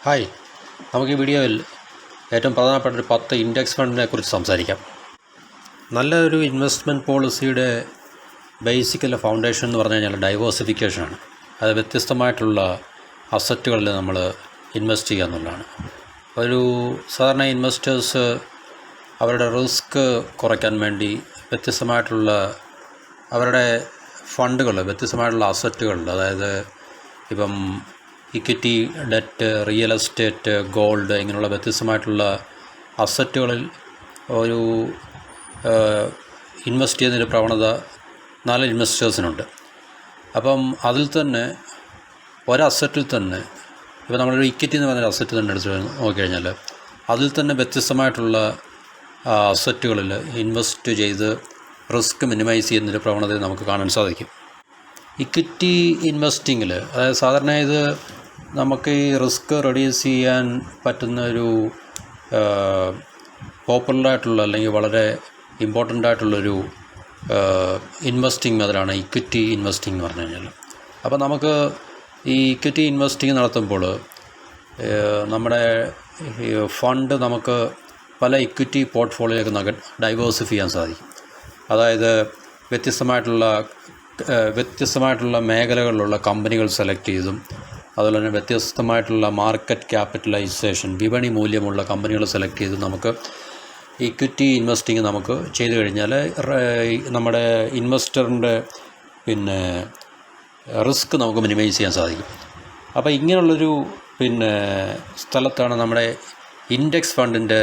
Hi, നമുക്ക് ഈ വീഡിയോയിൽ ഏറ്റവും പ്രധാനപ്പെട്ട ഒരു 10 ഇൻഡെക്സ് ഫണ്ടിനെ കുറിച്ച് സംസാരിക്കാം. നല്ലൊരു ഇൻവെസ്റ്റ്മെൻറ്റ് പോളിസിയുടെ ബേസിക്കൽ ഫൗണ്ടേഷൻ എന്ന് പറഞ്ഞു കഴിഞ്ഞാൽ ഡൈവേഴ്സിഫിക്കേഷനാണ്. അത് വ്യത്യസ്തമായിട്ടുള്ള അസറ്റുകളിൽ നമ്മൾ ഇൻവെസ്റ്റ് ചെയ്യുക എന്നുള്ളതാണ്. ഒരു സാധാരണ ഇൻവെസ്റ്റേഴ്സ് അവരുടെ റിസ്ക് കുറയ്ക്കാൻ വേണ്ടി വ്യത്യസ്തമായിട്ടുള്ള അവരുടെ ഫണ്ടുകൾ, വ്യത്യസ്തമായിട്ടുള്ള അസറ്റുകളിൽ, അതായത് ഇപ്പം equity, debt, real estate, gold, ഇങ്ങനെയുള്ള വ്യത്യസ്തമായിട്ടുള്ള അസറ്റുകളിൽ ഒരു ഇൻവെസ്റ്റ് ചെയ്യുന്നൊരു പ്രവണത നല്ല ഇൻവെസ്റ്റേഴ്സിനുണ്ട്. അപ്പം അതിൽ തന്നെ ഒരസറ്റിൽ തന്നെ ഇപ്പോൾ നമ്മളൊരു ഇക്വിറ്റി എന്ന് പറഞ്ഞൊരു അസറ്റ് തന്നെ എടുത്ത് നോക്കിക്കഴിഞ്ഞാൽ അതിൽ തന്നെ വ്യത്യസ്തമായിട്ടുള്ള അസറ്റുകളിൽ ഇൻവെസ്റ്റ് ചെയ്ത് റിസ്ക് മിനിമൈസ് ചെയ്യുന്നൊരു പ്രവണത നമുക്ക് കാണാൻ സാധിക്കും. ഇക്വിറ്റി ഇൻവെസ്റ്റിങ്ങിൽ, അതായത് സാധാരണ ഇത് നമുക്ക് ഈ റിസ്ക് റെഡ്യൂസ് ചെയ്യാൻ പറ്റുന്ന ഒരു പോപ്പുലറായിട്ടുള്ള അല്ലെങ്കിൽ വളരെ ഇമ്പോർട്ടൻ്റ് ആയിട്ടുള്ളൊരു ഇൻവെസ്റ്റിംഗ് മെത്തഡാണ് ഇക്വിറ്റി ഇൻവെസ്റ്റിംഗ് എന്ന് പറഞ്ഞു കഴിഞ്ഞാൽ. അപ്പോൾ നമുക്ക് ഈ ഇക്വിറ്റി ഇൻവെസ്റ്റിംഗ് നടത്തുമ്പോൾ നമ്മുടെ ഫണ്ട് നമുക്ക് പല ഇക്വിറ്റി പോർട്ട്ഫോളിയോയൊക്കെ ഡൈവേഴ്സിഫൈ ചെയ്യാൻ സാധിക്കും. അതായത് വ്യത്യസ്തമായിട്ടുള്ള മേഖലകളിലുള്ള കമ്പനികൾ സെലക്ട് ചെയ്തും, അതുപോലെ തന്നെ വ്യത്യസ്തമായിട്ടുള്ള മാർക്കറ്റ് ക്യാപിറ്റലൈസേഷൻ, വിപണി മൂല്യമുള്ള കമ്പനികൾ സെലക്ട് ചെയ്ത് നമുക്ക് ഇക്വിറ്റി ഇൻവെസ്റ്റിംഗ് നമുക്ക് ചെയ്തു കഴിഞ്ഞാൽ നമ്മുടെ ഇൻവെസ്റ്ററിൻ്റെ റിസ്ക് നമുക്ക് മിനിമൈസ് ചെയ്യാൻ സാധിക്കും. അപ്പോൾ ഇങ്ങനെയുള്ളൊരു സ്ഥലത്താണ് നമ്മുടെ ഇൻഡെക്സ് ഫണ്ടിൻ്റെ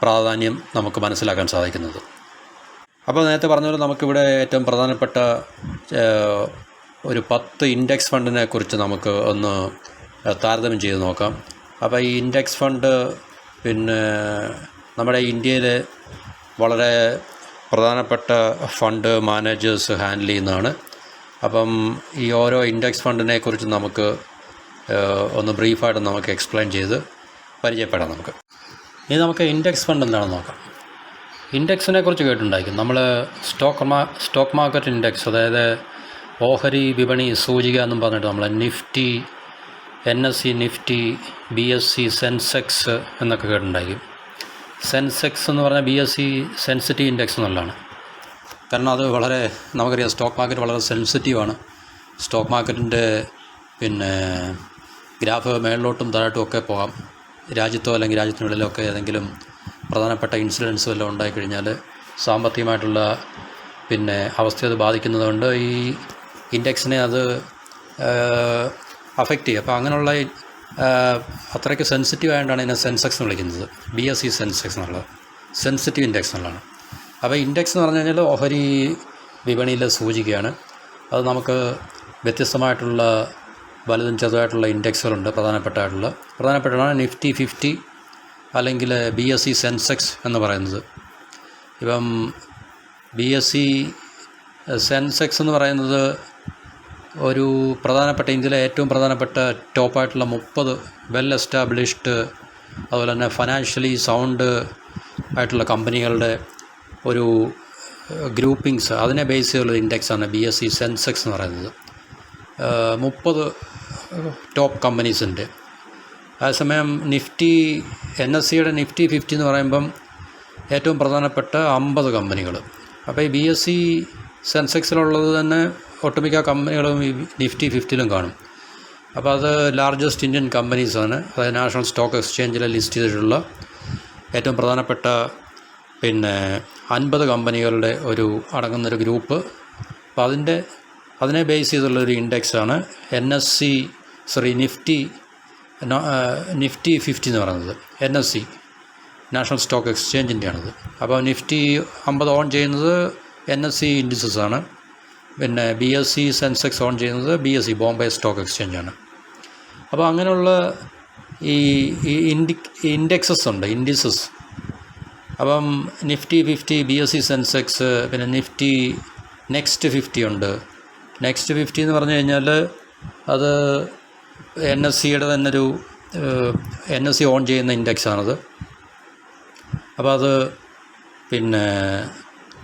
പ്രാധാന്യം നമുക്ക് മനസ്സിലാക്കാൻ സാധിക്കുന്നത്. അപ്പോൾ നേരത്തെ പറഞ്ഞ പോലെ നമുക്കിവിടെ ഏറ്റവും പ്രധാനപ്പെട്ട ഒരു 10 ഇൻഡെക്സ് ഫണ്ടിനെ കുറിച്ച് നമുക്ക് ഒന്ന് താരതമ്യം ചെയ്ത് നോക്കാം. അപ്പോൾ ഈ ഇൻഡെക്സ് ഫണ്ട് നമ്മുടെ ഇന്ത്യയിലെ വളരെ പ്രധാനപ്പെട്ട ഫണ്ട് മാനേജേഴ്സ് ഹാൻഡിൽ ചെയ്യുന്നതാണ്. അപ്പം ഈ ഓരോ ഇൻഡെക്സ് ഫണ്ടിനെ കുറിച്ച് നമുക്ക് ഒന്ന് ബ്രീഫായിട്ട് നമുക്ക് എക്സ്പ്ലെയിൻ ചെയ്ത് പരിചയപ്പെടാം. ഇനി നമുക്ക് ഇൻഡെക്സ് ഫണ്ട് എന്താണെന്ന് നോക്കാം. ഇൻഡെക്സിനെ കുറിച്ച് കേട്ടിട്ടുണ്ടായിരിക്കും. നമ്മൾ സ്റ്റോക്ക് മാർക്കറ്റ് ഇൻഡെക്സ്, അതായത് ഓഹരി വിപണി സൂചിക എന്നും പറഞ്ഞിട്ട് നമ്മൾ Nifty, NSE Nifty, BSE, Sensex എന്നൊക്കെ കേട്ടിട്ടുണ്ടായിരിക്കും. സെൻസെക്സ് എന്ന് പറഞ്ഞാൽ BSE സെൻസിറ്റീവ് ഇൻഡെക്സ് എന്നുള്ളതാണ്. കാരണം അത് നമുക്കറിയാം സ്റ്റോക്ക് മാർക്കറ്റ് വളരെ സെൻസിറ്റീവാണ്. സ്റ്റോക്ക് മാർക്കറ്റിൻ്റെ ഗ്രാഫ് മേളിലോട്ടും താഴോട്ടും ഒക്കെ പോകാം. രാജ്യത്തോ അല്ലെങ്കിൽ രാജ്യത്തിനുള്ളിലോ ഒക്കെ ഏതെങ്കിലും പ്രധാനപ്പെട്ട ഇൻസിഡൻസ് വല്ലതും ഉണ്ടായിക്കഴിഞ്ഞാൽ സാമ്പത്തികമായിട്ടുള്ള അവസ്ഥയെ അത് ബാധിക്കുന്നതുകൊണ്ട് ഈ ഇൻഡെക്സിനെ അത് അഫക്റ്റ് ചെയ്യും. അപ്പോൾ അങ്ങനെയുള്ള അത്രയ്ക്ക് സെൻസിറ്റീവ് ആയതുകൊണ്ടാണ് ഇതിനെ സെൻസെക്സ് എന്ന് വിളിക്കുന്നത്. BSE സെൻസെക്സ് എന്നുള്ളത് സെൻസിറ്റീവ് ഇൻഡെക്സ് എന്നുള്ളതാണ്. അപ്പോൾ ഇൻഡെക്സ് എന്ന് പറഞ്ഞു കഴിഞ്ഞാൽ ഓഹരി വിപണിയിലെ സൂചികയാണ്. അത് നമുക്ക് വ്യത്യസ്തമായിട്ടുള്ള വലുതും ചെറുതായിട്ടുള്ള ഇൻഡെക്സുകളുണ്ട്. പ്രധാനപ്പെട്ടതാണ് നിഫ്റ്റി 50 അല്ലെങ്കിൽ BSE സെൻസെക്സ് എന്ന് പറയുന്നത്. ഇപ്പം BSE സെൻസെക്സ് എന്ന് പറയുന്നത് ഒരു ഇന്ത്യയിലെ ഏറ്റവും പ്രധാനപ്പെട്ട ടോപ്പായിട്ടുള്ള 30 വെൽ എസ്റ്റാബ്ലിഷ്ഡ്, അതുപോലെ തന്നെ ഫൈനാൻഷ്യലി സൗണ്ട് ആയിട്ടുള്ള കമ്പനികളുടെ ഒരു ഗ്രൂപ്പിങ്സ്, അതിനെ ബേസ് ചെയ്തുള്ള ഇൻഡെക്സാണ് BSE സെൻസെക്സ് എന്ന് പറയുന്നത്. 30 ടോപ്പ് കമ്പനീസിൻ്റെ. അതേസമയം NSEയുടെ നിഫ്റ്റി 50 എന്ന് പറയുമ്പം ഏറ്റവും പ്രധാനപ്പെട്ട 50 കമ്പനികൾ. അപ്പോൾ ഈ BSE സെൻസെക്സിലുള്ളത് തന്നെ ഒട്ടുമിക്ക കമ്പനികളും ഈ നിഫ്റ്റി 50ലും കാണും. അപ്പോൾ അത് ലാർജസ്റ്റ് ഇന്ത്യൻ കമ്പനീസാണ്. അതായത് നാഷണൽ സ്റ്റോക്ക് എക്സ്ചേഞ്ചിൽ ലിസ്റ്റ് ചെയ്തിട്ടുള്ള ഏറ്റവും പ്രധാനപ്പെട്ട 50 കമ്പനികളുടെ അടങ്ങുന്നൊരു ഗ്രൂപ്പ്. അപ്പോൾ അതിനെ ബേസ് ചെയ്തുള്ളൊരു ഇൻഡെക്സാണ് നിഫ്റ്റി 50 എന്ന് പറയുന്നത്. NSE നാഷണൽ സ്റ്റോക്ക് എക്സ്ചേഞ്ചിൻ്റെയാണത്. അപ്പോൾ നിഫ്റ്റി 50 ഓൺ ചെയ്യുന്നത് NSE ഇൻഡിസസ് ആണ്. BSE സെൻസെക്സ് ഓൺ ചെയ്യുന്നത് BSE ബോംബെ സ്റ്റോക്ക് എക്സ്ചേഞ്ചാണ്. അപ്പോൾ അങ്ങനെയുള്ള ഈ ഇൻഡെക്സസ് ഉണ്ട്, ഇൻഡിസസ്. അപ്പം നിഫ്റ്റി 50, BSE സെൻസെക്സ്, നിഫ്റ്റി നെക്സ്റ്റ് 50 ഉണ്ട്. നെക്സ്റ്റ് 50 എന്ന് പറഞ്ഞു കഴിഞ്ഞാൽ അത് NSEയുടെ തന്നെ NSE ഓൺ ചെയ്യുന്ന ഇൻഡെക്സാണത്. അപ്പോൾ അത്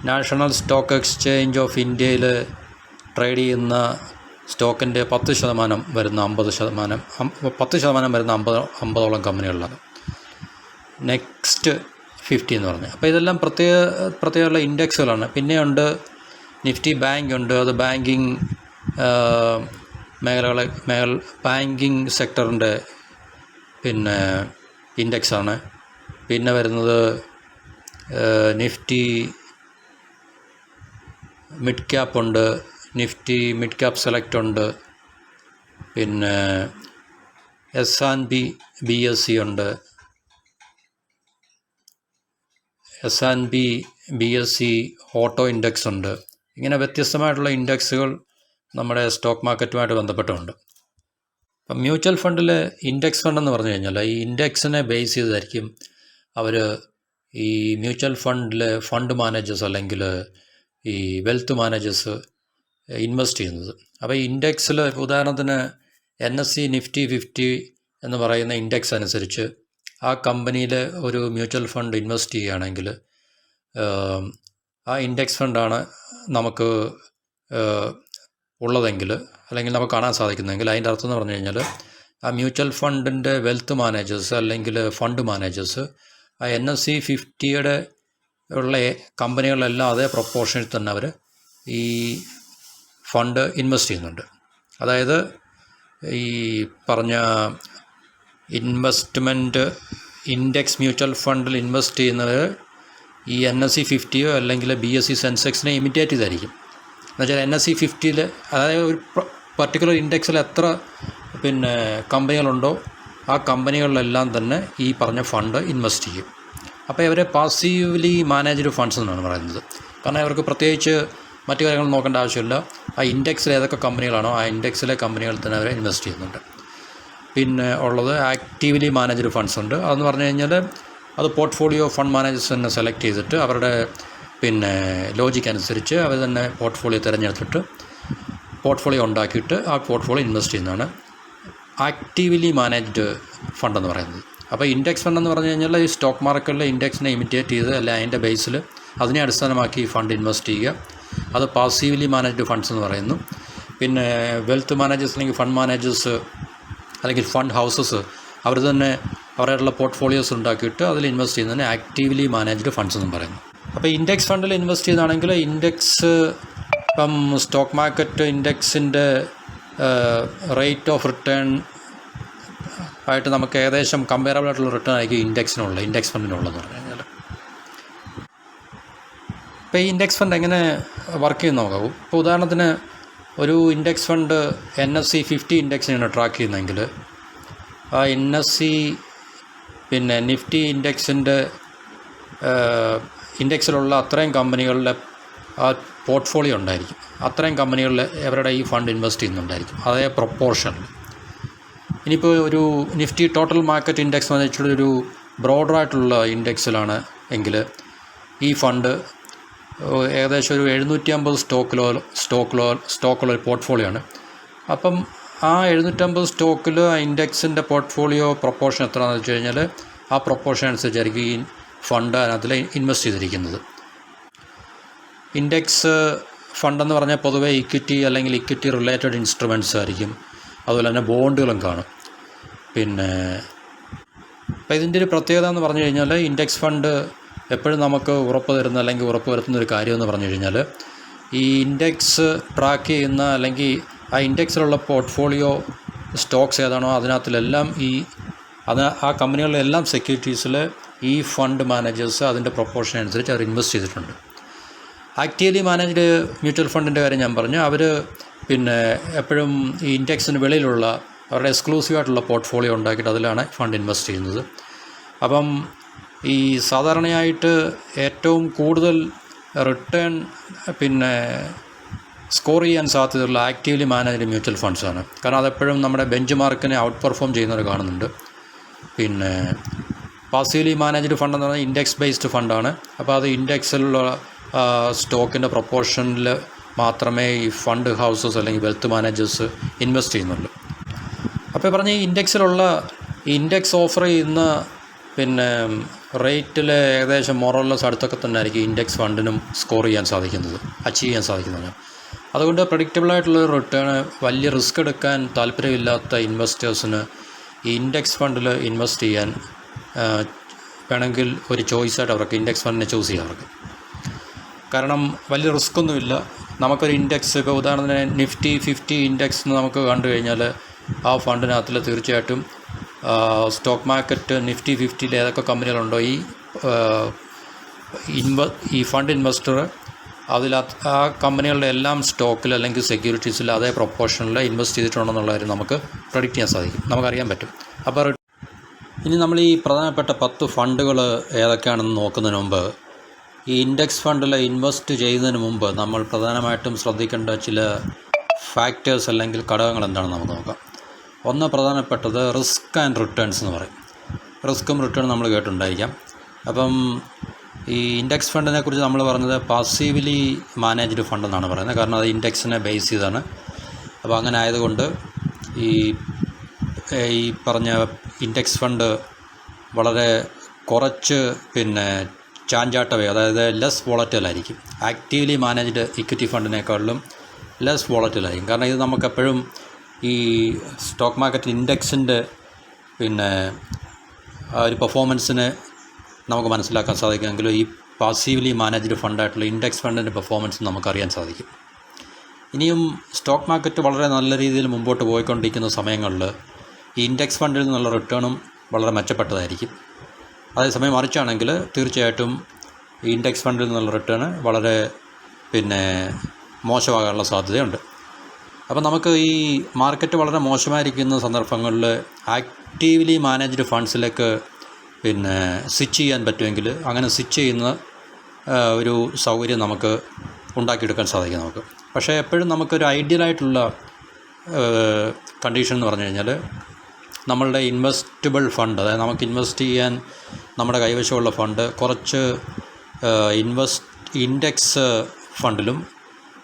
നാഷണൽ സ്റ്റോക്ക് എക്സ്ചേഞ്ച് ഓഫ് ഇന്ത്യയിൽ ട്രേഡ് ചെയ്യുന്ന സ്റ്റോക്കിൻ്റെ 10% വരുന്ന 50%, 10% വരുന്ന 50ഓളം കമ്പനികളിലാണ് നെക്സ്റ്റ് 50 എന്ന് പറഞ്ഞത്. അപ്പോൾ ഇതെല്ലാം പ്രത്യേകമുള്ള ഇൻഡെക്സുകളാണ്. പിന്നെയുണ്ട് നിഫ്റ്റി ബാങ്ക് ഉണ്ട്. അത് ബാങ്കിങ് ബാങ്കിങ് സെക്ടറിൻ്റെ പിന്നെ ഇൻഡെക്സാണ്. പിന്നെ വരുന്നത് നിഫ്റ്റി മിഡ് ക്യാപ്പ് ഉണ്ട്, നിഫ്റ്റി മിഡ് ക്യാപ്പ് സെലക്ട് ഉണ്ട്, പിന്നെ S&P BSE ഉണ്ട്, S&P BSE ഓട്ടോ ഇൻഡെക്സ് ഉണ്ട്. ഇങ്ങനെ വ്യത്യസ്തമായിട്ടുള്ള ഇൻഡെക്സുകൾ നമ്മുടെ സ്റ്റോക്ക് മാർക്കറ്റുമായിട്ട് ബന്ധപ്പെട്ടുണ്ട്. അപ്പം മ്യൂച്വൽ ഫണ്ടിൽ ഇൻഡെക്സ് ഫണ്ടെന്ന് പറഞ്ഞു കഴിഞ്ഞാൽ ഈ ഇൻഡെക്സിനെ ബേസ് ചെയ്തായിരിക്കും അവർ ഈ മ്യൂച്വൽ ഫണ്ടിലെ ഫണ്ട് മാനേജേഴ്സ് അല്ലെങ്കിൽ ഈ വെൽത്ത് മാനേജേഴ്സ് ഇൻവെസ്റ്റ് ചെയ്യുന്നത്. അപ്പോൾ ഈ ഇൻഡെക്സിൽ ഉദാഹരണത്തിന് NSE നിഫ്റ്റി 50 എന്ന് പറയുന്ന ഇൻഡെക്സ് അനുസരിച്ച് ആ കമ്പനിയിൽ ഒരു മ്യൂച്വൽ ഫണ്ട് ഇൻവെസ്റ്റ് ചെയ്യുകയാണെങ്കിൽ ആ ഇൻഡെക്സ് ഫണ്ടാണ് നമുക്ക് ഉള്ളതെങ്കിൽ അല്ലെങ്കിൽ നമുക്ക് കാണാൻ സാധിക്കുന്നതെങ്കിൽ അതിൻ്റെ അർത്ഥം എന്ന് പറഞ്ഞു കഴിഞ്ഞാൽ ആ മ്യൂച്വൽ ഫണ്ടിൻ്റെ വെൽത്ത് മാനേജേഴ്സ് അല്ലെങ്കിൽ ഫണ്ട് മാനേജേഴ്സ് ആ NSE 50 ഉള്ള കമ്പനികളെല്ലാം അതേ പ്രൊപ്പോർഷനിൽ തന്നെ അവർ ഈ ഫണ്ട് ഇൻവെസ്റ്റ് ചെയ്യുന്നുണ്ട്. അതായത് ഈ പറഞ്ഞ ഇൻവെസ്റ്റ്മെൻറ്റ് ഇൻഡെക്സ് മ്യൂച്വൽ ഫണ്ടിൽ ഇൻവെസ്റ്റ് ചെയ്യുന്നത് ഈ NSE 50 അല്ലെങ്കിൽ BSE സെൻസെക്സിനെ ഇമിറ്റേറ്റ് ചെയ്തായിരിക്കും. എന്നുവെച്ചാൽ NSE 50 അതായത് ഒരു പർട്ടിക്കുലർ ഇൻഡെക്സിൽ എത്ര പിന്നെ കമ്പനികളുണ്ടോ ആ കമ്പനികളിലെല്ലാം തന്നെ ഈ പറഞ്ഞ ഫണ്ട് ഇൻവെസ്റ്റ് ചെയ്യും. അപ്പോൾ ഇവരെ പാസീവ്ലി മാനേജ്ഡ് ഫണ്ട്സ് എന്നാണ് പറയുന്നത്. കാരണം ഇവർക്ക് പ്രത്യേകിച്ച് മറ്റു കാര്യങ്ങൾ നോക്കേണ്ട ആവശ്യമില്ല. ആ ഇൻഡെക്സിൽ ഏതൊക്കെ കമ്പനികളാണോ ആ ഇൻഡെക്സിലെ കമ്പനികളിൽ തന്നെ അവർ ഇൻവെസ്റ്റ് ചെയ്യുന്നുണ്ട്. പിന്നെ ഉള്ളത് ആക്റ്റീവ്ലി മാനേജ്ഡ് ഫണ്ട്സ് ഉണ്ട്. അതെന്ന് പറഞ്ഞു കഴിഞ്ഞാൽ അത് പോർട്ട്ഫോളിയോ ഫണ്ട് മാനേജേഴ്സ് തന്നെ സെലക്ട് ചെയ്തിട്ട് അവരുടെ പിന്നെ ലോജിക്ക് അനുസരിച്ച് അവർ തന്നെ പോർട്ട്ഫോളിയോ തിരഞ്ഞെടുത്തിട്ട് പോർട്ട്ഫോളിയോ ഉണ്ടാക്കിയിട്ട് ആ പോർട്ട്ഫോളിയോ ഇൻവെസ്റ്റ് ചെയ്യുന്നതാണ് ആക്റ്റീവ്ലി മാനേജ്ഡ് ഫണ്ട് എന്ന് പറയുന്നത്. അപ്പോൾ ഇൻഡെക്സ് ഫണ്ട് എന്ന് പറഞ്ഞു കഴിഞ്ഞാൽ ഈ സ്റ്റോക്ക് മാർക്കറ്റിലെ ഇൻഡെക്സിനെ ഇമിറ്റേറ്റ് ചെയ്ത് അല്ല അതിൻ്റെ ബേസിൽ അതിനെ അടിസ്ഥാനമാക്കി ഫണ്ട് ഇൻവെസ്റ്റ് ചെയ്യുക. അത് പാസീവ്ലി മാനേജ്ഡ് ഫണ്ട്സ് എന്ന് പറയുന്നു. പിന്നെ വെൽത്ത് മാനേജേഴ്സ് അല്ലെങ്കിൽ ഫണ്ട് മാനേജേഴ്സ് അല്ലെങ്കിൽ ഫണ്ട് ഹൗസസ് അവർ തന്നെ അവരുടെ പോർട്ട്ഫോളിയോസ് ഉണ്ടാക്കിയിട്ട് അതിൽ ഇൻവെസ്റ്റ് ചെയ്യുന്നതിന് ആക്റ്റീവ്ലി മാനേജ്ഡ് ഫണ്ട്സ് എന്നും പറയുന്നു. അപ്പോൾ ഇൻഡെക്സ് ഫണ്ടിൽ ഇൻവെസ്റ്റ് ചെയ്യുന്നതാണെങ്കിൽ ഇൻഡെക്സ് ഇപ്പം സ്റ്റോക്ക് മാർക്കറ്റ് ഇൻഡെക്സിൻ്റെ റേറ്റ് ഓഫ് റിട്ടേൺ ആയിട്ട് നമുക്ക് ഏകദേശം കമ്പയറബിൾ ആയിട്ടുള്ള റിട്ടേൺ ആയിരിക്കും ഇൻഡെക്സ് ഫണ്ടിനുള്ളതെന്ന് പറഞ്ഞു കഴിഞ്ഞാൽ. ഇപ്പോൾ ഈ ഇൻഡെക്സ് ഫണ്ട് എങ്ങനെ വർക്ക് ചെയ്യുന്ന നോക്കാവൂ. ഇപ്പോൾ ഉദാഹരണത്തിന് ഒരു ഇൻഡെക്സ് ഫണ്ട് NSE 50 ഇൻഡെക്സിനാണ് ട്രാക്ക് ചെയ്യുന്നതെങ്കിൽ ആ NSE പിന്നെ നിഫ്റ്റി ഇൻഡെക്സിലുള്ള അത്രയും കമ്പനികളുടെ ആ പോർട്ട്ഫോളിയോ ഉണ്ടായിരിക്കും. അത്രയും കമ്പനികളിൽ അവരുടെ ഈ ഫണ്ട് ഇൻവെസ്റ്റ് ചെയ്യുന്നുണ്ടായിരിക്കും അതേ പ്രൊപ്പോർഷനിൽ. ഇനിയിപ്പോൾ ഒരു നിഫ്റ്റി ടോട്ടൽ മാർക്കറ്റ് ഇൻഡെക്സ് എന്ന് വെച്ചിട്ട് ഒരു ബ്രോഡറായിട്ടുള്ള ഇൻഡെക്സിലാണ് എങ്കിൽ ഈ ഫണ്ട് ഏകദേശം ഒരു 750 സ്റ്റോക്കുള്ള ഒരു പോർട്ട്ഫോളിയോ ആണ്. അപ്പം ആ 750 സ്റ്റോക്കിൽ ആ ഇൻഡെക്സിൻ്റെ പോർട്ട്ഫോളിയോ പ്രൊപ്പോർഷൻ എത്രയാണെന്ന് വെച്ച് കഴിഞ്ഞാൽ ആ പ്രൊപ്പോർഷൻ അനുസരിച്ചായിരിക്കും ഈ ഫണ്ട് അതിൽ ഇൻവെസ്റ്റ് ചെയ്തിരിക്കുന്നത്. ഇൻഡെക്സ് ഫണ്ടെന്ന് പറഞ്ഞാൽ പൊതുവേ ഇക്വിറ്റി അല്ലെങ്കിൽ ഇക്വിറ്റി റിലേറ്റഡ് ഇൻസ്ട്രുമെൻറ്റ്സ് ആയിരിക്കും. അതുപോലെ തന്നെ ബോണ്ടുകളും കാണും. പിന്നെ അപ്പോൾ ഇതിൻ്റെ ഒരു പ്രത്യേകത എന്ന് പറഞ്ഞു കഴിഞ്ഞാൽ ഇൻഡെക്സ് ഫണ്ട് എപ്പോഴും നമുക്ക് ഉറപ്പ് വരുത്തുന്ന ഒരു കാര്യമെന്ന് പറഞ്ഞു കഴിഞ്ഞാൽ ഈ ഇൻഡെക്സ് ട്രാക്ക് ചെയ്യുന്ന അല്ലെങ്കിൽ ആ ഇൻഡെക്സിലുള്ള പോർട്ട്ഫോളിയോ സ്റ്റോക്സ് ഏതാണോ അതിനകത്തിലെല്ലാം ആ കമ്പനികളിലെല്ലാം സെക്യൂരിറ്റീസിൽ ഈ ഫണ്ട് മാനേജേഴ്സ് അതിൻ്റെ പ്രൊപ്പോർഷൻ അനുസരിച്ച് അവർ ഇൻവെസ്റ്റ് ചെയ്തിട്ടുണ്ട്. ആക്റ്റീവ്ലി മാനേജ്ഡ് മ്യൂച്വൽ ഫണ്ടിൻ്റെ കാര്യം ഞാൻ പറഞ്ഞു. അവർ പിന്നെ എപ്പോഴും ഈ ഇൻഡെക്സിന് വെളിയിലുള്ള അവരുടെ എക്സ്ക്ലൂസീവായിട്ടുള്ള പോർട്ട്ഫോളിയോ ഉണ്ടാക്കിയിട്ട് അതിലാണ് ഫണ്ട് ഇൻവെസ്റ്റ് ചെയ്യുന്നത്. അപ്പം ഈ സാധാരണയായിട്ട് ഏറ്റവും കൂടുതൽ റിട്ടേൺ പിന്നെ സ്കോർ ചെയ്യാൻ സാധ്യതയുള്ള ആക്റ്റീവ്ലി മാനേജ്ഡ് മ്യൂച്വൽ ഫണ്ട്സാണ്. കാരണം അതെപ്പോഴും നമ്മുടെ ബെഞ്ച് മാർക്കിനെ ഔട്ട് പെർഫോം ചെയ്യുന്നവർ കാണുന്നുണ്ട്. പിന്നെ പാസീവ്ലി മാനേജ്ഡ് ഫണ്ട് എന്ന് പറഞ്ഞാൽ ഇൻഡെക്സ് ബേസ്ഡ് ഫണ്ടാണ്. അപ്പോൾ അത് ഇൻഡെക്സിലുള്ള സ്റ്റോക്കിൻ്റെ പ്രൊപ്പോർഷനിൽ മാത്രമേ ഈ ഫണ്ട് ഹൗസസ് അല്ലെങ്കിൽ വെൽത്ത് മാനേജേഴ്സ് ഇൻവെസ്റ്റ് ചെയ്യുന്നുള്ളൂ. അപ്പോൾ പറഞ്ഞ ഈ ഇൻഡെക്സ് ഓഫർ ചെയ്യുന്ന പിന്നെ റേറ്റിൽ ഏകദേശം മോറോലെസ് അടുത്തൊക്കെ തന്നെ ആയിരിക്കും ഇൻഡെക്സ് ഫണ്ടിനും സ്കോർ ചെയ്യാൻ സാധിക്കുന്നത്, അച്ചീവ് ചെയ്യാൻ സാധിക്കുന്നത്. അതുകൊണ്ട് പ്രഡിക്റ്റബിളായിട്ടുള്ള റിട്ടേൺ വലിയ റിസ്ക് എടുക്കാൻ താല്പര്യമില്ലാത്ത ഇൻവെസ്റ്റേഴ്സിന് ഈ ഇൻഡെക്സ് ഫണ്ടിൽ ഇൻവെസ്റ്റ് ചെയ്യാൻ വേണമെങ്കിൽ ഒരു ചോയ്സായിട്ട് അവർക്ക് ഇൻഡെക്സ് ഫണ്ടിനെ ചൂസ് ചെയ്യാം അവർക്ക്. കാരണം വലിയ റിസ്ക്കൊന്നുമില്ല. നമുക്കൊരു ഇൻഡെക്സ്, ഇപ്പോൾ ഉദാഹരണത്തിന് നിഫ്റ്റി 50 ഇൻഡെക്സ് നമുക്ക് കണ്ടു കഴിഞ്ഞാൽ ആ ഫണ്ടിനകത്തിൽ തീർച്ചയായിട്ടും സ്റ്റോക്ക് മാർക്കറ്റ് നിഫ്റ്റി 50 ഏതൊക്കെ കമ്പനികളുണ്ടോ ഈ ഫണ്ട് ഇൻവെസ്റ്റർ ആ കമ്പനികളുടെ എല്ലാം സ്റ്റോക്കിൽ അല്ലെങ്കിൽ സെക്യൂരിറ്റീസിൽ അതേ പ്രൊപ്പോർഷനിൽ ഇൻവെസ്റ്റ് ചെയ്തിട്ടുണ്ടെന്നുള്ള കാര്യം നമുക്ക് പ്രഡിക്റ്റ് ചെയ്യാൻ സാധിക്കും, നമുക്കറിയാൻ പറ്റും. അപ്പോൾ ഇനി നമ്മൾ ഈ പ്രധാനപ്പെട്ട 10 ഫണ്ടുകൾ ഏതൊക്കെയാണെന്ന് നോക്കുന്നതിന് മുമ്പ്, ഈ ഇൻഡെക്സ് ഫണ്ടിൽ ഇൻവെസ്റ്റ് ചെയ്യുന്നതിന് മുമ്പ് നമ്മൾ പ്രധാനമായിട്ടും ശ്രദ്ധിക്കേണ്ട ചില ഫാക്ടേഴ്സ് അല്ലെങ്കിൽ ഘടകങ്ങൾ എന്താണെന്ന് നമുക്ക് നോക്കാം. ഒന്ന് പ്രധാനപ്പെട്ടത് റിസ്ക് ആൻഡ് റിട്ടേൺസ് എന്ന് പറയും. റിസ്ക്കും റിട്ടേണും നമ്മൾ കേട്ടിട്ടുണ്ടായിരിക്കാം. അപ്പം ഈ ഇൻഡെക്സ് ഫണ്ടിനെ കുറിച്ച് നമ്മൾ പറഞ്ഞത് പാസീവ്ലി മാനേജ്ഡ് ഫണ്ട് എന്നാണ് പറയുന്നത്. കാരണം അത് ഇൻഡെക്സിനെ ബേസ് ചെയ്താണ്. അപ്പോൾ അങ്ങനെ ആയതുകൊണ്ട് ഈ പറഞ്ഞ ഇൻഡെക്സ് ഫണ്ട് വളരെ കുറച്ച് ചാഞ്ചാട്ടവേ, അതായത് ലെസ് വോളറ്റൈലായിരിക്കും. ആക്റ്റീവ്ലി മാനേജ്ഡ് ഇക്വിറ്റി ഫണ്ടിനേക്കാളിലും ലെസ് വോളറ്റൈലായിരിക്കും. കാരണം ഇത് നമുക്കെപ്പോഴും ഈ സ്റ്റോക്ക് മാർക്കറ്റ് ഇൻഡെക്സിൻ്റെ ഒരു പെർഫോമൻസിനെ നമുക്ക് മനസ്സിലാക്കാൻ സാധിക്കുമെങ്കിലും ഈ പാസീവ്ലി മാനേജ്ഡ് ഫണ്ടായിട്ടുള്ള ഇൻഡെക്സ് ഫണ്ടിൻ്റെ പെർഫോമൻസ് നമുക്കറിയാൻ സാധിക്കും. ഇനിയും സ്റ്റോക്ക് മാർക്കറ്റ് വളരെ നല്ല രീതിയിൽ മുമ്പോട്ട് പോയിക്കൊണ്ടിരിക്കുന്ന സമയങ്ങളിൽ ഈ ഇൻഡെക്സ് ഫണ്ടിൽ നിന്നുള്ള റിട്ടേണും വളരെ മെച്ചപ്പെട്ടതായിരിക്കും. അതേസമയം മറിച്ചാണെങ്കിൽ തീർച്ചയായിട്ടും ഈ ഇൻഡെക്സ് ഫണ്ടിൽ നിന്നുള്ള റിട്ടേൺ വളരെ മോശമാകാനുള്ള സാധ്യതയുണ്ട്. അപ്പോൾ നമുക്ക് ഈ മാർക്കറ്റ് വളരെ മോശമായിരിക്കുന്ന സന്ദർഭങ്ങളിൽ ആക്റ്റീവ്ലി മാനേജ്ഡ് ഫണ്ട്സിലേക്ക് സ്വിച്ച് ചെയ്യാൻ പറ്റുമെങ്കിൽ അങ്ങനെ സ്വിച്ച് ചെയ്യുന്ന ഒരു സൗകര്യം നമുക്ക് ഉണ്ടാക്കിയെടുക്കാൻ സാധിക്കും നമുക്ക്. പക്ഷേ എപ്പോഴും നമുക്കൊരു ഐഡിയലായിട്ടുള്ള കണ്ടീഷൻ എന്ന് പറഞ്ഞു കഴിഞ്ഞാൽ നമ്മളുടെ ഇൻവെസ്റ്റബിൾ ഫണ്ട്, അതായത് നമുക്ക് ഇൻവെസ്റ്റ് ചെയ്യാൻ നമ്മുടെ കൈവശമുള്ള ഫണ്ട് കുറച്ച് ഇൻഡെക്സ് ഫണ്ടിലും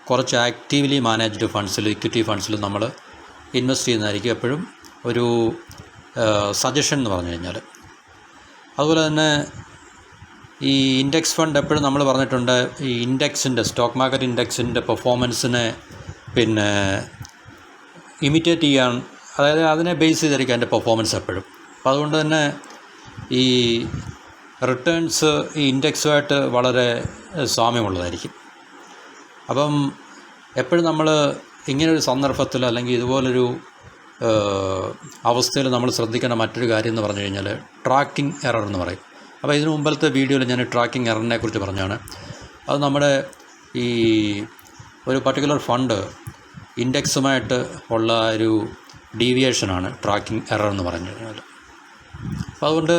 കുറച്ച് ആക്റ്റീവ്ലി മാനേജ്ഡ് ഫണ്ട്സിലും ഇക്വിറ്റി ഫണ്ട്സിലും നമ്മൾ ഇൻവെസ്റ്റ് ചെയ്യുന്നതായിരിക്കും എപ്പോഴും ഒരു സജഷൻ എന്ന് പറഞ്ഞു കഴിഞ്ഞാൽ. അതുപോലെ തന്നെ ഈ ഇൻഡെക്സ് ഫണ്ട് എപ്പോഴും നമ്മൾ പറഞ്ഞിട്ടുണ്ട് ഈ സ്റ്റോക്ക് മാർക്കറ്റ് ഇൻഡെക്സിൻ്റെ പെർഫോമൻസിനെ ഇമിറ്റേറ്റ് ചെയ്യാൻ, അതായത് അതിനെ ബേസ് ചെയ്തിരിക്കും അതിൻ്റെ പെർഫോമൻസ് എപ്പോഴും. അപ്പോൾ അതുകൊണ്ട് തന്നെ ഈ റിട്ടേൺസ് ഈ ഇൻഡെക്സുമായിട്ട് വളരെ സാമ്യമുള്ളതായിരിക്കും. അപ്പം എപ്പോഴും നമ്മൾ ഇങ്ങനൊരു സന്ദർഭത്തിൽ അല്ലെങ്കിൽ ഇതുപോലൊരു അവസ്ഥയിൽ നമ്മൾ ശ്രദ്ധിക്കേണ്ട മറ്റൊരു കാര്യം എന്ന് പറഞ്ഞു കഴിഞ്ഞാൽ ട്രാക്കിംഗ് എറർ എന്ന് പറയും. അപ്പോൾ ഇതിനു മുമ്പത്തെ വീഡിയോയിൽ ഞാൻ ട്രാക്കിംഗ് എററിനെ കുറിച്ച് പറഞ്ഞാണ്. അത് നമ്മുടെ ഈ ഒരു പർട്ടിക്കുലർ ഫണ്ട് ഇൻഡെക്സുമായിട്ട് ഉള്ള ഒരു ഡീവിയേഷനാണ് ട്രാക്കിംഗ് എറർ എന്ന് പറഞ്ഞു കഴിഞ്ഞാൽ. അപ്പോൾ അതുകൊണ്ട്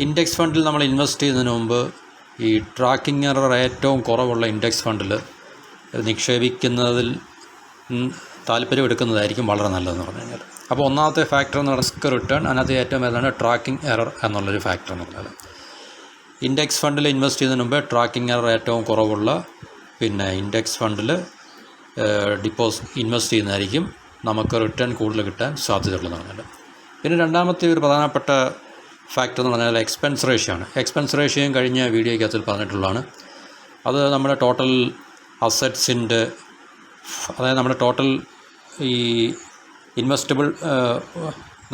ഇൻഡെക്സ് ഫണ്ടിൽ നമ്മൾ ഇൻവെസ്റ്റ് ചെയ്യുന്നതിന് മുമ്പ് ഈ ട്രാക്കിംഗ് എറർ ഏറ്റവും കുറവുള്ള ഇൻഡെക്സ് ഫണ്ടിൽ നിക്ഷേപിക്കുന്നതിൽ താല്പര്യമെടുക്കുന്നതായിരിക്കും വളരെ നല്ലതെന്ന് പറഞ്ഞു കഴിഞ്ഞാൽ. അപ്പോൾ ഒന്നാമത്തെ ഫാക്ടർ എന്ന് പറഞ്ഞാൽ റിസ്ക് റിട്ടേൺ, അതിനകത്ത് ഏറ്റവും ഏതാണ് ട്രാക്കിംഗ് എറർ എന്നുള്ളൊരു ഫാക്ടർ എന്ന് പറഞ്ഞാൽ. ഇൻഡെക്സ് ഫണ്ടിൽ ഇൻവെസ്റ്റ് ചെയ്യുന്നതിന് മുമ്പേ ട്രാക്കിംഗ് എറർ ഏറ്റവും കുറവുള്ള ഇൻഡെക്സ് ഫണ്ടിൽ ഇൻവെസ്റ്റ് ചെയ്യുന്നതായിരിക്കും നമുക്ക് റിട്ടേൺ കൂടുതൽ കിട്ടാൻ സാധ്യതയുള്ളതെന്ന് പറഞ്ഞാൽ. പിന്നെ രണ്ടാമത്തെ ഒരു പ്രധാനപ്പെട്ട ഫാക്ടർ എന്ന് പറഞ്ഞാൽ എക്സ്പെൻസ് റേഷ്യോ ആണ്. എക്സ്പെൻസ് റേഷ്യോയും കഴിഞ്ഞ വീഡിയോയ്ക്കകത്തിൽ പറഞ്ഞിട്ടുള്ളതാണ്. അത് നമ്മുടെ ടോട്ടൽ അസറ്റ്സിൻ്റെ, അതായത് നമ്മുടെ ടോട്ടൽ ഈ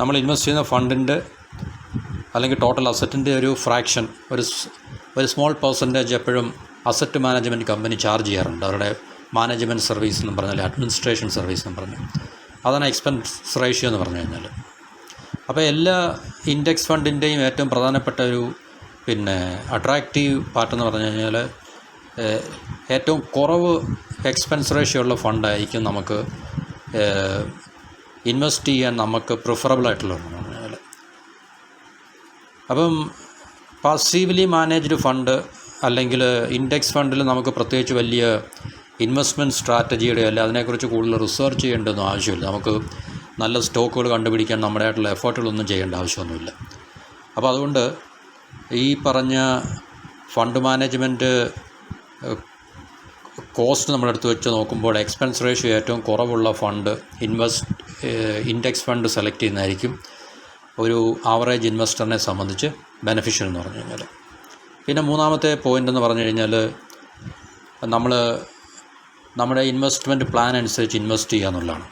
നമ്മൾ ഇൻവെസ്റ്റ് ചെയ്യുന്ന ഫണ്ടിൻ്റെ അല്ലെങ്കിൽ ടോട്ടൽ അസറ്റിൻ്റെ ഒരു ഫ്രാക്ഷൻ, ഒരു സ്മോൾ പെർസെൻറ്റേജ് എപ്പോഴും അസറ്റ് മാനേജ്മെൻറ്റ് കമ്പനി ചാർജ് ചെയ്യാറുണ്ട്. അവരുടെ മാനേജ്മെൻറ്റ് സർവീസ് എന്ന് പറഞ്ഞാൽ അഡ്മിനിസ്ട്രേഷൻ സർവീസ് എന്ന് പറഞ്ഞു, അതാണ് എക്സ്പെൻസ് റേഷ്യോ എന്ന് പറഞ്ഞു കഴിഞ്ഞാൽ. അപ്പോൾ എല്ലാ ഇൻഡെക്സ് ഫണ്ടിൻ്റെയും ഏറ്റവും പ്രധാനപ്പെട്ട ഒരു അട്രാക്റ്റീവ് പാർട്ടെന്ന് പറഞ്ഞു കഴിഞ്ഞാൽ ഏറ്റവും കുറവ് എക്സ്പെൻസ് റേഷ്യോ ഉള്ള ഫണ്ടായിരിക്കും നമുക്ക് ഇൻവെസ്റ്റ് ചെയ്യാൻ നമുക്ക് പ്രിഫറബിളായിട്ടുള്ളതെന്ന് പറഞ്ഞാൽ. അപ്പം പാസീവ്ലി മാനേജ്ഡ് ഫണ്ട് അല്ലെങ്കിൽ ഇൻഡെക്സ് ഫണ്ടിൽ നമുക്ക് പ്രത്യേകിച്ച് വലിയ ഇൻവെസ്റ്റ്മെൻറ്റ് സ്ട്രാറ്റജിയുടെ അല്ല അതിനെക്കുറിച്ച് കൂടുതൽ റിസർച്ച് ചെയ്യേണ്ടതൊന്നും ആവശ്യമില്ല. നമുക്ക് നല്ല സ്റ്റോക്കുകൾ കണ്ടുപിടിക്കാൻ നമ്മുടേതായിട്ടുള്ള എഫേർട്ടുകളൊന്നും ചെയ്യേണ്ട ആവശ്യമൊന്നുമില്ല. അപ്പോൾ അതുകൊണ്ട് ഈ പറഞ്ഞ ഫണ്ട് മാനേജ്മെൻറ്റ് കോസ്റ്റ് നമ്മളെടുത്ത് വെച്ച് നോക്കുമ്പോൾ എക്സ്പെൻസ് റേഷ്യോ ഏറ്റവും കുറവുള്ള ഫണ്ട് ഇൻഡെക്സ് ഫണ്ട് സെലക്ട് ചെയ്യുന്നതായിരിക്കും ഒരു ആവറേജ് ഇൻവെസ്റ്ററിനെ സംബന്ധിച്ച് ബെനഫിഷ്യൽ എന്ന് പറഞ്ഞു കഴിഞ്ഞാൽ. പിന്നെ മൂന്നാമത്തെ പോയിൻ്റ് എന്ന് പറഞ്ഞു കഴിഞ്ഞാൽ നമ്മൾ നമ്മുടെ ഇൻവെസ്റ്റ്മെൻറ്റ് പ്ലാൻ അനുസരിച്ച് ഇൻവെസ്റ്റ് ചെയ്യുക എന്നുള്ളതാണ്.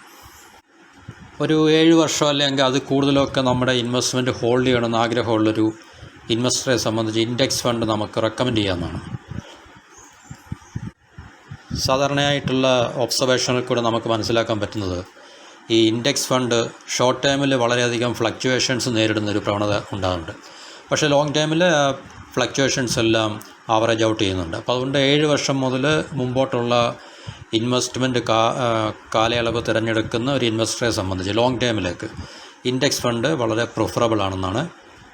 ഒരു 7 വർഷം അല്ലെങ്കിൽ അത് കൂടുതലൊക്കെ നമ്മുടെ ഇൻവെസ്റ്റ്മെൻറ്റ് ഹോൾഡ് ചെയ്യണമെന്ന് ആഗ്രഹമുള്ളൊരു ഇൻവെസ്റ്ററെ സംബന്ധിച്ച് ഇൻഡെക്സ് ഫണ്ട് നമുക്ക് റെക്കമെൻഡ് ചെയ്യാവുന്നതാണ്. സാധാരണയായിട്ടുള്ള ഒബ്സർവേഷനിൽ കൂടെ നമുക്ക് മനസ്സിലാക്കാൻ പറ്റുന്നത് ഈ ഇൻഡെക്സ് ഫണ്ട് ഷോർട്ട് ടൈമിൽ വളരെയധികം ഫ്ലക്ച്വേഷൻസ് നേരിടുന്നൊരു പ്രവണത ഉണ്ടാകുന്നുണ്ട്. പക്ഷേ ലോങ് ടൈമിൽ ഫ്ലക്ച്വേഷൻസ് എല്ലാം ആവറേജ് ഔട്ട് ചെയ്യുന്നുണ്ട്. അപ്പോൾ അതുകൊണ്ട് 7 വർഷം മുതൽ മുമ്പോട്ടുള്ള ഇൻവെസ്റ്റ്മെൻറ്റ് കാലയളവ് തിരഞ്ഞെടുക്കുന്ന ഒരു ഇൻവെസ്റ്ററെ സംബന്ധിച്ച് ലോങ് ടൈമിലേക്ക് ഇൻഡെക്സ് ഫണ്ട് വളരെ പ്രിഫറബിൾ ആണെന്നാണ്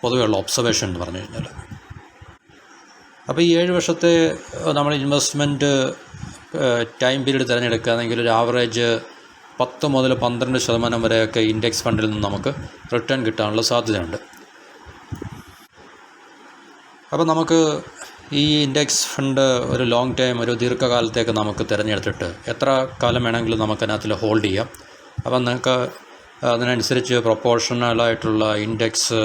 പൊതുവെയുള്ള ഒബ്സർവേഷൻ എന്ന് പറഞ്ഞു കഴിഞ്ഞാൽ. അപ്പോൾ ഈ 7 വർഷത്തെ നമ്മൾ ഇൻവെസ്റ്റ്മെൻറ്റ് ടൈം പീരീഡ് തിരഞ്ഞെടുക്കുകയാണെങ്കിൽ ഒരു ആവറേജ് 10 മുതൽ 12% വരെയൊക്കെ ഇൻഡെക്സ് ഫണ്ടിൽ നിന്ന് നമുക്ക് റിട്ടേൺ കിട്ടാനുള്ള സാധ്യതയുണ്ട്. അപ്പോൾ നമുക്ക് ഈ ഇൻഡെക്സ് ഫണ്ട് ഒരു ലോങ് ടൈം, ഒരു ദീർഘകാലത്തേക്ക് നമുക്ക് തിരഞ്ഞെടുത്തിട്ട് എത്ര കാലം വേണമെങ്കിലും നമുക്കതിനകത്തിൽ ഹോൾഡ് ചെയ്യാം. അപ്പം നിങ്ങൾക്ക് അതിനനുസരിച്ച് പ്രൊപ്പോർഷണലായിട്ടുള്ള ഇൻഡെക്സ്,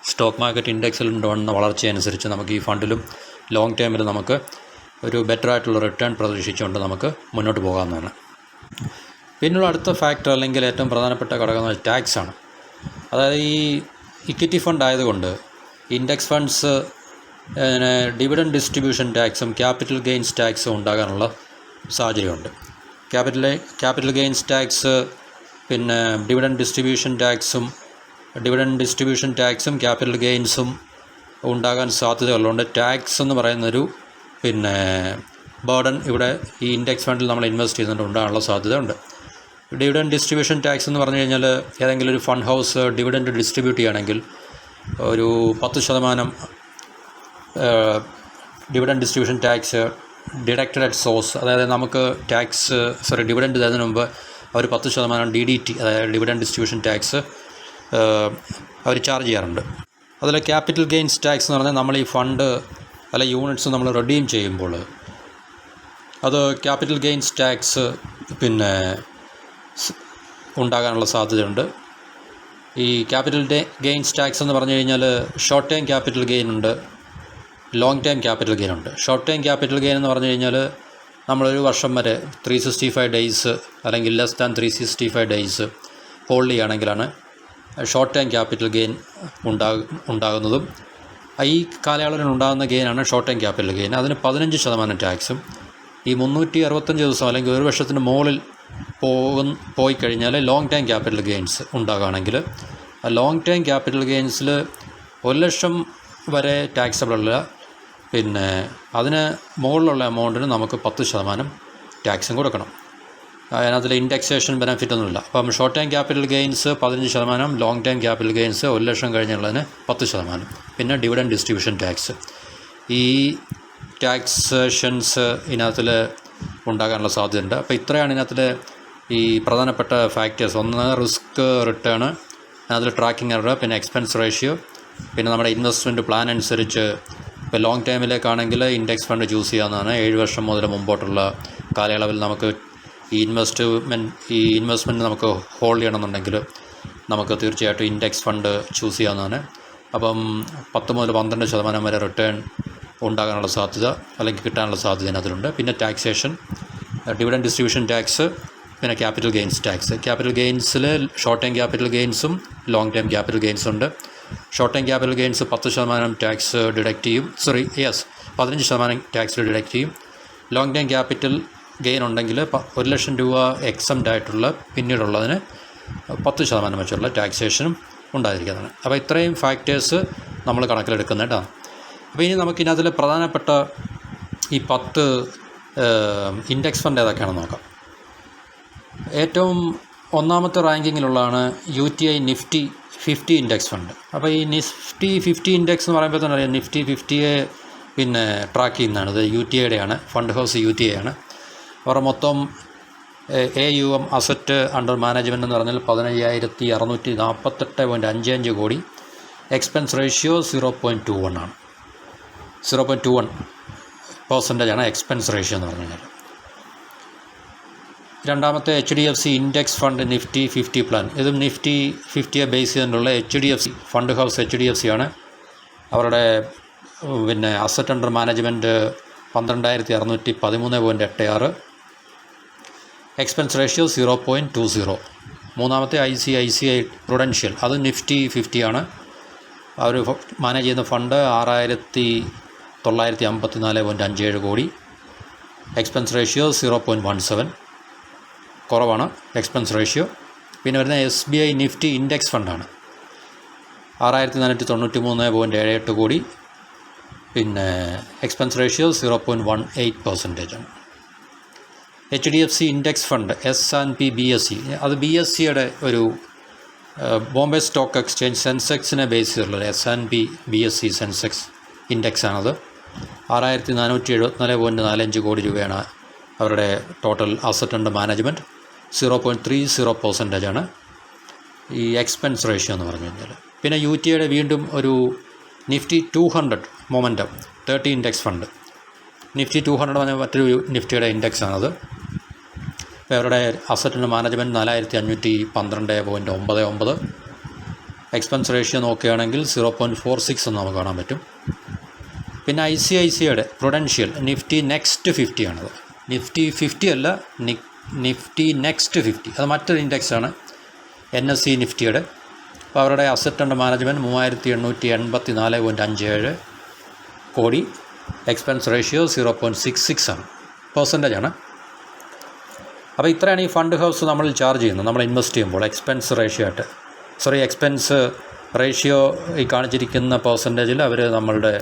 സ്റ്റോക്ക് മാർക്കറ്റ് ഇൻഡെക്സിൽ ഉണ്ടാകുന്ന വളർച്ചയനുസരിച്ച് നമുക്ക് ഈ ഫണ്ടിലും ലോങ് ടൈമിൽ നമുക്ക് ഒരു ബെറ്ററായിട്ടുള്ള റിട്ടേൺ പ്രതീക്ഷിച്ചുകൊണ്ട് നമുക്ക് മുന്നോട്ട് പോകാവുന്നതാണ്. പിന്നുള്ള അടുത്ത ഫാക്ടർ അല്ലെങ്കിൽ ഏറ്റവും പ്രധാനപ്പെട്ട ഘടകം എന്ന് വെച്ചാൽ ടാക്സാണ്. അതായത് ഈ ഇക്വിറ്റി ഫണ്ട് ആയതുകൊണ്ട് ഇൻഡെക്സ് ഫണ്ട്സ് ഡിവിഡൻഡ് ഡിസ്ട്രിബ്യൂഷൻ ടാക്സും ക്യാപിറ്റൽ ഗെയിൻസ് ടാക്സും ഉണ്ടാകാനുള്ള സാഹചര്യമുണ്ട്. ക്യാപിറ്റൽ ഗെയിൻസ് ടാക്സ്, പിന്നെ ഡിവിഡൻഡ് ഡിസ്ട്രിബ്യൂഷൻ ടാക്സും ക്യാപിറ്റൽ ഗെയിൻസും ഉണ്ടാകാൻ സാധ്യതയുള്ളതുകൊണ്ട് ടാക്സ് എന്ന് പറയുന്നൊരു ബേർഡൻ ഇവിടെ ഈ ഇൻഡെക്സ് ഫണ്ടിൽ നമ്മൾ ഇൻവെസ്റ്റ് ചെയ്യുന്നുണ്ട് ഉണ്ടാകാനുള്ള സാധ്യതയുണ്ട്. ഡിവിഡൻഡ് ഡിസ്ട്രിബ്യൂഷൻ ടാക്സ് എന്ന് പറഞ്ഞു കഴിഞ്ഞാൽ ഏതെങ്കിലും ഒരു ഫണ്ട് ഹൗസ് ഡിവിഡൻഡ് ഡിസ്ട്രിബ്യൂട്ട് ചെയ്യുകയാണെങ്കിൽ ഒരു 10% dividend distribution tax deducted at source, അതായത് നമുക്ക് ഡിവിഡൻഡ് തരുന്നതിന് മുമ്പ് അവർ 10% DDT, അതായത് ഡിവിഡൻഡ് ഡിസ്ട്രിബ്യൂഷൻ ടാക്സ് അവർ ചാർജ് ചെയ്യാറുണ്ട്. അതിൽ ക്യാപിറ്റൽ ഗെയിൻസ് ടാക്സ് എന്ന് പറഞ്ഞാൽ നമ്മൾ ഈ ഫണ്ട് അല്ല യൂണിറ്റ്സ് നമ്മൾ റെഡീം ചെയ്യുമ്പോൾ അത് ക്യാപിറ്റൽ ഗെയിൻസ് ടാക്സ് ഉണ്ടാകാനുള്ള സാധ്യതയുണ്ട്. ഈ ക്യാപിറ്റൽ ഗെയിൻസ് ടാക്സ് എന്ന് പറഞ്ഞു കഴിഞ്ഞാൽ ഷോർട്ട് ടൈം ക്യാപിറ്റൽ ഗെയിൻ ഉണ്ട്, ലോങ് ടൈം ക്യാപിറ്റൽ ഗെയിൻ ഉണ്ട്. ഷോർട്ട് ടൈം ക്യാപിറ്റൽ ഗെയിൻ എന്ന് പറഞ്ഞു കഴിഞ്ഞാൽ നമ്മളൊരു വർഷം വരെ 365 ഡേയ്സ് അല്ലെങ്കിൽ ലെസ് ദാൻ 365 ഡേയ്സ് ഹോൾഡ് ചെയ്യുകയാണെങ്കിലാണ് ഷോർട്ട് ടൈം ക്യാപിറ്റൽ ഗെയിൻ ഉണ്ടാകുന്നതും. ഈ കാലയളവിൽ ഉണ്ടാകുന്ന ഗെയിനാണ് ഷോർട്ട് ടൈം ക്യാപിറ്റൽ ഗെയിൻ. അതിന് 15% ടാക്സും. ഈ 365 ദിവസം അല്ലെങ്കിൽ ഒരു വർഷത്തിന് മുകളിൽ പോയി കഴിഞ്ഞാൽ ലോങ് ടൈം ക്യാപിറ്റൽ ഗെയിൻസ് ഉണ്ടാകുകയാണെങ്കിൽ ആ ലോങ് ടൈം ക്യാപിറ്റൽ ഗെയിൻസിൽ 1 ലക്ഷം വരെ ടാക്സബിളല്ല, അതിന് മുകളിലുള്ള എമൗണ്ടിന് നമുക്ക് 10% ടാക്സും കൊടുക്കണം. അതിനകത്തിൽ ഇൻഡെക്സേഷൻ ബെനിഫിറ്റ് ഒന്നുമില്ല. അപ്പം short time capital gains 15%, long time capital gains 1 ലക്ഷം കഴിഞ്ഞുള്ളതിന് 10%, പിന്നെ ഡിവിഡൻഡ് ഡിസ്ട്രിബ്യൂഷൻ ടാക്സ്. ഈ ടാക്സേഷൻസ് ഇതിനകത്തിൽ ഉണ്ടാകാനുള്ള സാധ്യതയുണ്ട്. അപ്പോൾ ഇത്രയാണ് ഇതിനകത്തിൽ ഈ പ്രധാനപ്പെട്ട ഫാക്ടേഴ്സ്. ഒന്ന് റിസ്ക് റിട്ടേൺ, അതിൽ ട്രാക്കിംഗ് എറർ, പിന്നെ എക്സ്പെൻസ് റേഷ്യോ, പിന്നെ നമ്മുടെ ഇൻവെസ്റ്റ്മെൻറ്റ് പ്ലാൻ അനുസരിച്ച് ഇപ്പോൾ ലോങ് ടൈമിലേക്കാണെങ്കിൽ ഇൻഡെക്സ് ഫണ്ട് ചൂസ് ചെയ്യാവുന്നതാണ്. 7 വർഷം മുതൽ മുമ്പോട്ടുള്ള കാലയളവിൽ നമുക്ക് ഈ ഇൻവെസ്റ്റ്മെൻറ്റ് നമുക്ക് ഹോൾഡ് ചെയ്യണമെന്നുണ്ടെങ്കിൽ നമുക്ക് തീർച്ചയായിട്ടും ഇൻഡെക്സ് ഫണ്ട് ചൂസ് ചെയ്യാവുന്നതാണ്. അപ്പം 10 മുതൽ 12% വരെ റിട്ടേൺ ഉണ്ടാകാനുള്ള സാധ്യത അല്ലെങ്കിൽ കിട്ടാനുള്ള സാധ്യത അതിലുണ്ട്. പിന്നെ ടാക്സേഷൻ, ഡിവിഡൻഡ് ഡിസ്ട്രിബ്യൂഷൻ ടാക്സ്, പിന്നെ ക്യാപിറ്റൽ ഗെയിൻസ് ടാക്സ്. ക്യാപിറ്റൽ ഗെയിൻസിൽ ഷോർട്ട് ടൈം ക്യാപിറ്റൽ ഗെയിൻസും ലോങ് ടൈം ക്യാപിറ്റൽ ഗെയിൻസും ഉണ്ട്. Short time capital gains 10% tax deduct ചെയ്യും, 15% ടാക്സ് ഡിഡക്റ്റ് ചെയ്യും. ലോങ് ടൈം ക്യാപിറ്റൽ ഗെയിൻ ഉണ്ടെങ്കിൽ 1 ലക്ഷം രൂപ എക്സംപ്റ്റ് ആയിട്ടുള്ള പിന്നീടുള്ളതിന് 10% വെച്ചുള്ള ടാക്സേഷനും ഉണ്ടായിരിക്കുന്നതാണ്. അപ്പോൾ ഇത്രയും ഫാക്ടേഴ്സ് നമ്മൾ കണക്കിലെടുക്കുന്നതാണ്. അപ്പോൾ ഇനി നമുക്കിതിനകത്തിൽ പ്രധാനപ്പെട്ട ഈ 10 ഇൻഡെക്സ് ഫണ്ട് ഏതൊക്കെയാണെന്ന് നോക്കാം. ഏറ്റവും ഒന്നാമത്തെ റാങ്കിങ്ങിലുള്ളതാണ് UTI നിഫ്റ്റി 50 ഇൻഡെക്സ് ഫണ്ട്. അപ്പോൾ ഈ നിഫ്റ്റി 50 ഇൻഡെക്സ് എന്ന് പറയുമ്പോൾ തന്നെ അറിയാം, നിഫ്റ്റി 50യെ ട്രാക്ക് ചെയ്യുന്നതാണ്. ഇത് UTIയുടെയാണ്, ഫണ്ട് ഹൗസ് UTI ആണ്. അവരുടെ മൊത്തം AUM അസറ്റ് അണ്ടർ മാനേജ്മെൻറ്റ് എന്ന് പറഞ്ഞാൽ 15,648.55 കോടി. എക്സ്പെൻസ് റേഷ്യോ 0.21 ആണ്. 0.21% എക്സ്പെൻസ് റേഷ്യോ എന്ന് പറഞ്ഞു കഴിഞ്ഞാൽ. രണ്ടാമത്തെ HDFC index fund Nifty 50 plan. ഇതും നിഫ്റ്റി 50യെ ബേസ് ചെയ്തിട്ടുള്ള HDFC ഫണ്ട് ഹൗസ് HDFC ആണ്. അവരുടെ asset under management 12,613.86. Expense ratio 0.20. മൂന്നാമത്തെ ICICI പ്രൊഡൻഷ്യൽ, അത് നിഫ്റ്റി 50 ആണ്. അവർ മാനേജ് ചെയ്യുന്ന ഫണ്ട് 6,954.57 കോടി. എക്സ്പെൻസ് റേഷ്യോ 0.17, കുറവാണ് എക്സ്പെൻസ് റേഷ്യോ. പിന്നെ വരുന്ന SBI നിഫ്റ്റി ഇൻഡെക്സ് ഫണ്ടാണ്, 6,493.78 കോടി. പിന്നെ എക്സ്പെൻസ് റേഷ്യോ 0.18% ആണ്. HDFC index fund S&P BSE, അത് BSEയുടെ ഒരു ബോംബെ സ്റ്റോക്ക് എക്സ്ചേഞ്ച് സെൻസെക്സിനെ ബേസ് ചെയ്തിട്ടുള്ളത് S&P BSE സെൻസെക്സ് ഇൻഡെക്സാണത്. 6,474.45 കോടി രൂപയാണ് അവരുടെ ടോട്ടൽ അസറ്റ് അണ്ടർ മാനേജ്മെൻറ്റ്. 0.30% ആണ് ഈ എക്സ്പെൻസ് റേഷ്യോ എന്ന് പറഞ്ഞു കഴിഞ്ഞാൽ. പിന്നെ UTIയുടെ വീണ്ടും ഒരു Nifty 200 momentum 30 index fund. Nifty 200 പറഞ്ഞ മറ്റൊരു നിഫ്റ്റിയുടെ ഇൻഡെക്സാണത്. അപ്പോൾ അവരുടെ അസറ്റിൻ്റെ മാനേജ്മെൻറ്റ് 4,512.99. എക്സ്പെൻസ് റേഷ്യോ നോക്കുകയാണെങ്കിൽ 0.46 എന്ന് നമുക്ക് കാണാൻ പറ്റും. പിന്നെ ICICIയുടെ പ്രൊഡൻഷ്യൽ നിഫ്റ്റി നെക്സ്റ്റ് 50 ആണത്. നിഫ്റ്റി 50 അല്ല, നിഫ്റ്റി നെക്സ്റ്റ് 50, അത് മറ്റൊരു ഇൻഡെക്സാണ് NSE നിഫ്റ്റിയുടെ. അപ്പോൾ അവരുടെ അസറ്റ് അണ്ടർ മാനേജ്മെൻറ്റ് 3,884.57 കോടി. എക്സ്പെൻസ് റേഷ്യോ 0.66 ആണ്, പെർസെൻറ്റേജ് ആണ്. അപ്പോൾ ഇത്രയാണ് ഈ ഫണ്ട് ഹൗസ് നമ്മൾ ചാർജ് ചെയ്യുന്നത് നമ്മൾ ഇൻവെസ്റ്റ് ചെയ്യുമ്പോൾ എക്സ്പെൻസ് റേഷ്യോ ഈ കാണിച്ചിരിക്കുന്ന പെർസെൻറ്റേജിൽ അവർ നമ്മളുടെ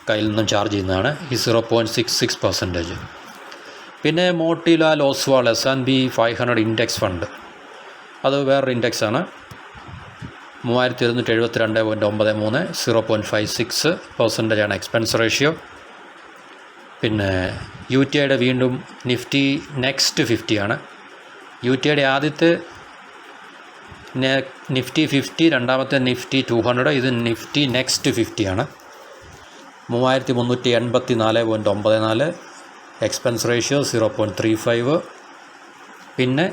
കയ്യിൽ നിന്നും ചാർജ് ചെയ്യുന്നതാണ് ഈ 0.66%. പിന്നെ Motilal Oswald S&P 500 index fund, അത് വേറൊരു ഇൻഡെക്സാണ്. 3,172.93, 0.56% ആണ് എക്സ്പെൻസ് റേഷ്യോ. പിന്നെ UTIയുടെ വീണ്ടും നിഫ്റ്റി നെക്സ്റ്റ് 50 ആണ്. UTIയുടെ ആദ്യത്തെ നിഫ്റ്റി 50, രണ്ടാമത്തെ നിഫ്റ്റി 200, ഇത് നിഫ്റ്റി നെക്സ്റ്റ് 50 ആണ്. 3,384.94, എക്സ്പെൻസ് റേഷ്യോ 0.35. പിന്നെ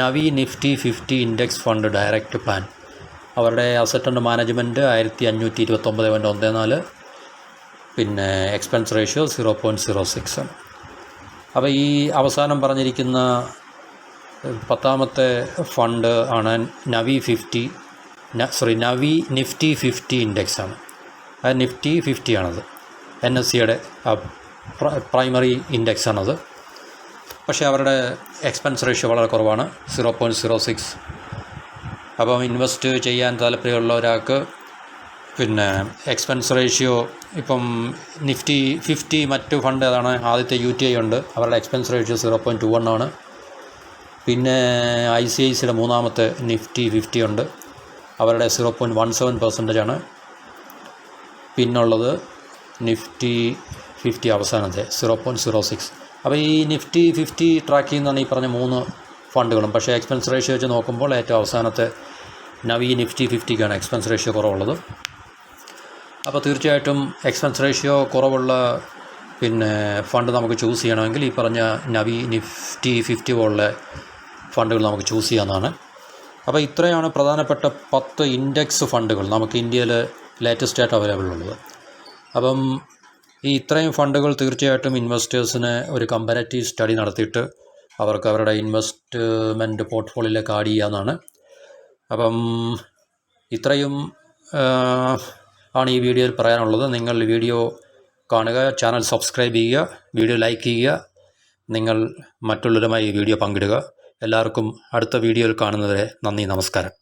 Navi Nifty 50 index fund direct plan, അവരുടെ അസറ്റ് അണ്ടർ മാനേജ്മെൻറ്റ് 1,529.14. പിന്നെ എക്സ്പെൻസ് റേഷ്യോ 0.06 ആണ്. അപ്പോൾ ഈ അവസാനം പറഞ്ഞിരിക്കുന്ന 10ാമത്തെ ഫണ്ട് ആണ് നവി നിഫ്റ്റി 50 ഇൻഡെക്സാണ്. അത് നിഫ്റ്റി 50 ആണത്, NSEയുടെ പ്രൈമറി ഇൻഡെക്സാണത്. പക്ഷേ അവരുടെ എക്സ്പെൻസ് റേഷ്യോ വളരെ കുറവാണ്, 0.06. അപ്പം ഇൻവെസ്റ്റ് ചെയ്യാൻ താല്പര്യമുള്ള ഒരാൾക്ക് പിന്നെ എക്സ്പെൻസ് റേഷ്യോ ഇപ്പം നിഫ്റ്റി 50 മറ്റു ഫണ്ട് ഏതാണ്, ആദ്യത്തെ UTI ഉണ്ട്, അവരുടെ എക്സ്പെൻസ് റേഷ്യോ 0.21 ആണ്. പിന്നെ ICICIയുടെ മൂന്നാമത്തെ നിഫ്റ്റി 50 ഉണ്ട്, അവരുടെ 0.17% ആണ്. പിന്നുള്ളത് നിഫ്റ്റി 50 അവസാനത്തെ 0.06. അപ്പോൾ ഈ നിഫ്റ്റി 50 ട്രാക്ക് ചെയ്യുന്നതാണ് ഈ പറഞ്ഞ 3 ഫണ്ടുകളും. പക്ഷേ എക്സ്പെൻസ് റേഷ്യോ വെച്ച് നോക്കുമ്പോൾ ഏറ്റവും അവസാനത്തെ നവി നിഫ്റ്റി 50ക്കാണ് എക്സ്പെൻസ് റേഷ്യോ കുറവുള്ളത്. അപ്പോൾ തീർച്ചയായിട്ടും എക്സ്പെൻസ് റേഷ്യോ കുറവുള്ള പിന്നെ ഫണ്ട് നമുക്ക് ചൂസ് ചെയ്യണമെങ്കിൽ ഈ പറഞ്ഞ നവി നിഫ്റ്റി 50 പോലുള്ള ഫണ്ടുകൾ നമുക്ക് ചൂസ് ചെയ്യാവുന്നതാണ്. അപ്പോൾ ഇത്രയാണ് പ്രധാനപ്പെട്ട 10 ഇൻഡെക്സ് ഫണ്ടുകൾ നമുക്ക് ഇന്ത്യയിൽ ലേറ്റസ്റ്റ് ആയിട്ട് അവൈലബിൾ ഉള്ളത്. അപ്പം ഈ ഇത്രയും ഫണ്ടുകൾ തീർച്ചയായിട്ടും ഇൻവെസ്റ്റേഴ്സിന് ഒരു കമ്പാരറ്റീവ് സ്റ്റഡി നടത്തിയിട്ട് അവർക്ക് അവരുടെ ഇൻവെസ്റ്റ്മെൻറ്റ് പോർട്ട്ഫോളിയോയിലേക്ക് ആഡ് ചെയ്യാവുന്നതാണ്. അപ്പം ഇത്രയും ആണ് ഈ വീഡിയോയിൽ പറയാനുള്ളത്. നിങ്ങൾ വീഡിയോ കാണുക, ചാനൽ സബ്സ്ക്രൈബ് ചെയ്യുക, വീഡിയോ ലൈക്ക് ചെയ്യുക, നിങ്ങൾ മറ്റുള്ളവരുമായി ഈ വീഡിയോ പങ്കിടുക. എല്ലാവർക്കും അടുത്ത വീഡിയോയിൽ കാണുന്നവരെ നന്ദി, നമസ്കാരം.